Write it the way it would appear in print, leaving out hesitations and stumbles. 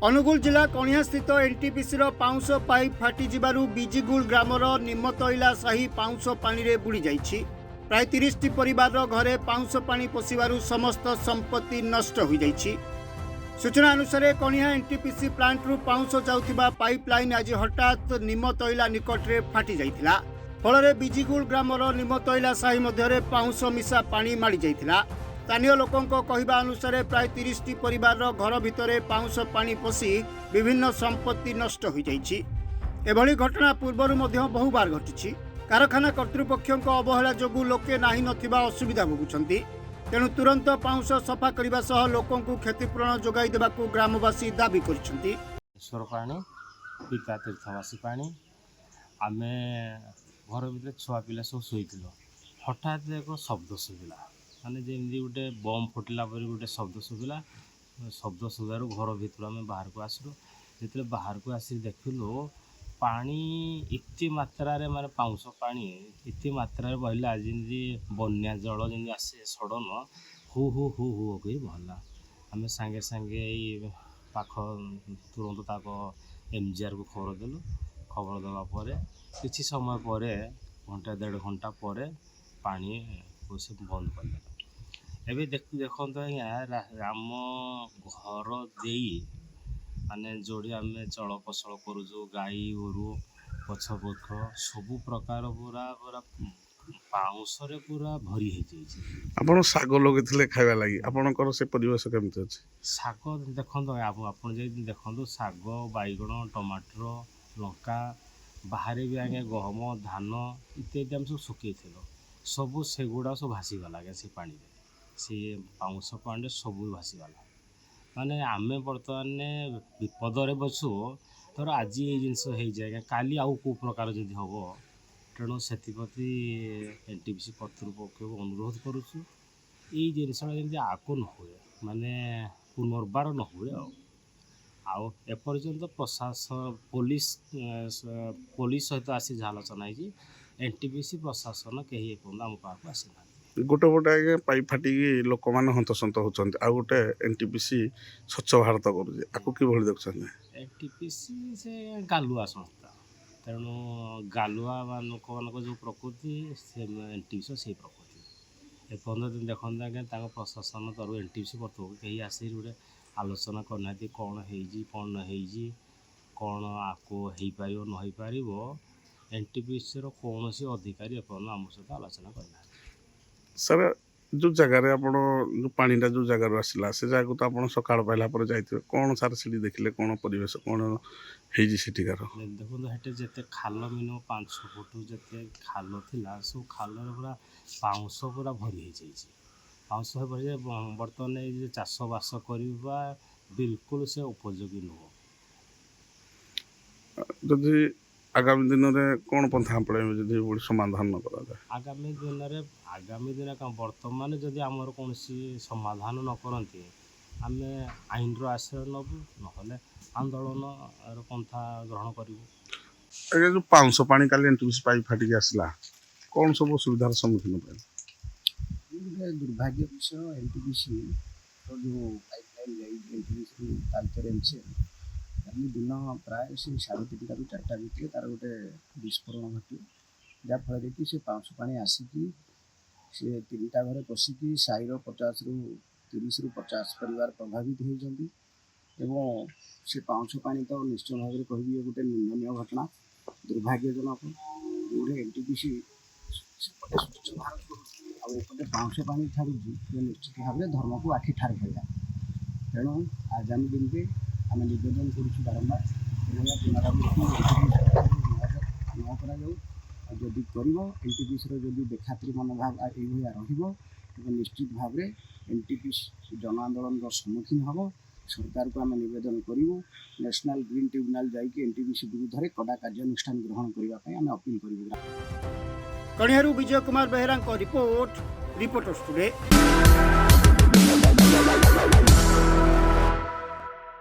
अनुगुल जिला कणिया स्थित NTPC पाउंश pipe फाटी जिबारु बिजिगुल ग्रामर निम्मतइला साही पाउंश पानी रे बुड़ी जाइछि। प्राय 30 टी परिवार घरे पाउंश पानी पशिबारु समस्त संपत्ति नष्ट हो जाइछि। सूचना अनुसार कणिया एनटीपीसी प्लांट रु पाउंश जाउथिबा पाइपलाइन आज हठात निम्मतइला निकट रे फाटी जाइथिला। फल बिजिगुल ग्रामर निम्मतइला साही मध्य पाउंश मिशा पानी माड़ी जाइथिला। स्थानीय लोकों कहवा अनुसार प्राय 30 टी परिवार घर भितर पाउंश पानी पशि विभिन्न संपत्ति नष्ट हो जाइछि। एभली घटना पूर्वर बहु बार घटी। कारखाना कर्तृपक्षों अवहेला जोगु लोके नाही नथिबा असुविधा भोगुछंती। तेणु तुरंत पाउंश सफा करने सह लोकों क्षतिपूरण जोगाई देबाकू ग्रामवासी दाबी करछंती। ईश्वर पानी पिता तीर्थवासी पानी आमे घर भीतर छुआ पिला सब शोइथिलो। हठात एक शब्द शुभिला माने जेमती गोटे बम फुटिला पर गोटे शब्द शुभिला। शब्द शुभारू घर भीतर आम बाहर को आसलु। जिते बाहर को आसिक देखिलु पानी इतनी मात्रा रे माने पाउंश पानी इतनी मात्रा रे बहिला जेमती बन्या जल जेमती आसे sudden who who who who कही बहला। आम सांगे सांगे पाख तुरंत ताक एमजीआर को खबर देलु। खबर देवा पर किछि समय पर घंटा 1.5 घंटा पर पानी से बंद कर एबे देखो आम घर दे माने जोड़ी आम चल पचल करूँ गाई गोरु पछ पख सबू प्रकार पूरा पूरा पाउंश पूरा भरी हो साग लगे खाଇବା लगी आपनकर से परिवेश केमती अछि? साग देखो आप देखो साग बैगण टमाटर लंका बाहर भी आगे गहम धान इत्यादि आम सब सुखई सबू सेगुड़ा सब भासीगला से पानी से पाउंश पानी सबू भासीगला। माने आमे बर्तमान विपदरे बसु धर आज ये जिनस हो जाए काली आउ को प्रकार जदि हम तेणु से एनटीपीसी कर्तृपक्ष को अनुरोध करुचु ये जिनसा जमी आगु न हुए माने पुनर्बार न हुए एपर्यंत प्रशासन पुलिस सहित आसी आलोचना है एनटीपीसी प्रशासन कहीं एपर्यंत आम पाक आसीना। गोटे गोटे आगे पाइप फाटी लोक मैंने हंतसंत होती आ गोटे एनटीपीसी स्वच्छ भारत करुचे आपको किभली देखुं? एनटीपीसी से गालुआ संस्था तेणु गालुआ लोक मान जो प्रकृति से एनटीपीसी से प्रकृति एपर्यंत देखते आगे प्रशासन तरफ एनटीपीसी कर्तव्य कहीं आसी गोटे आलोचना करना कौन कौन न कौन आपको हो पार न हो पार एनटीपीसी कौन अधिकारी एपर्यंत आम सहित आलोचना करना। सर जो जगार आप जो पानीटा जो जगार आसला से जगह तो आप सका पाइला जाइए कौन सार सीढ़ी देखिले कौन परिवेश कौन होटिकार देखो हेटे जिते खाल मिनिमम 5 फुट जिते खाल थिला सब खाल पूरा पाउंश पूरा भरी हो पाउंश भरी बर्तमान ये चाष बास करवा बिल्कुल से उपयोगी नुह। जदि आगामी दिन में कौन पंथा पड़े जदि समाधान न करा आगामी दिन क्या बर्तमान जदि आमर कौन समाधान न करती आम आईन आश्रय नबू ना आंदोलन पंथा ग्रहण करूँ। जो पाउंश पानी काली एनटीपीसी पाइप फाटिक आसला कौन सब सुविधार सम्मुखीन पे दुर्भाग्य विषय एनटीपीसी जो पाइपलाइन एनटीपीसी तालचर एमसीएल दिन प्राय से 3:30 ରୁ 4ଟା ଭିତରେ तार गोटे विस्फोरण घटी जहाँफल कि से पाउंश पानी आसिकी से 3टा घरे पशिकी साईर 50 ରୁ 30 ରୁ 50 परिवार प्रभावित होती एवं से पाउंश पानी तो निश्चय भाव में कह गोटे निंदनीय घटना दुर्भाग्यजनक गोटे एनटीपीसी स्वच्छ भारत आउटे पाउंश पानी छाड़ू निश्चित भाव में धर्म को आखि ठार कर तेणु आगामी दिन में आम निवेदन करुँ बारंबार न करी कर एनटीपीसी जदि बेखातिर मनोभाव ये रहा निश्चित भाव में एनटीपीसी जन आंदोलन सम्मुखीन हम सरकार को आम निवेदन करूँ नेशनल ग्रीन ट्रिब्यूनाल जाकि एनटीपीसी विरुद्ध में कड़ा कार्यानुष्ठान ग्रहण करने आम अपील करूँ। कणियारू विजय कुमार बेहेरा रिपोर्टर्स टुडे।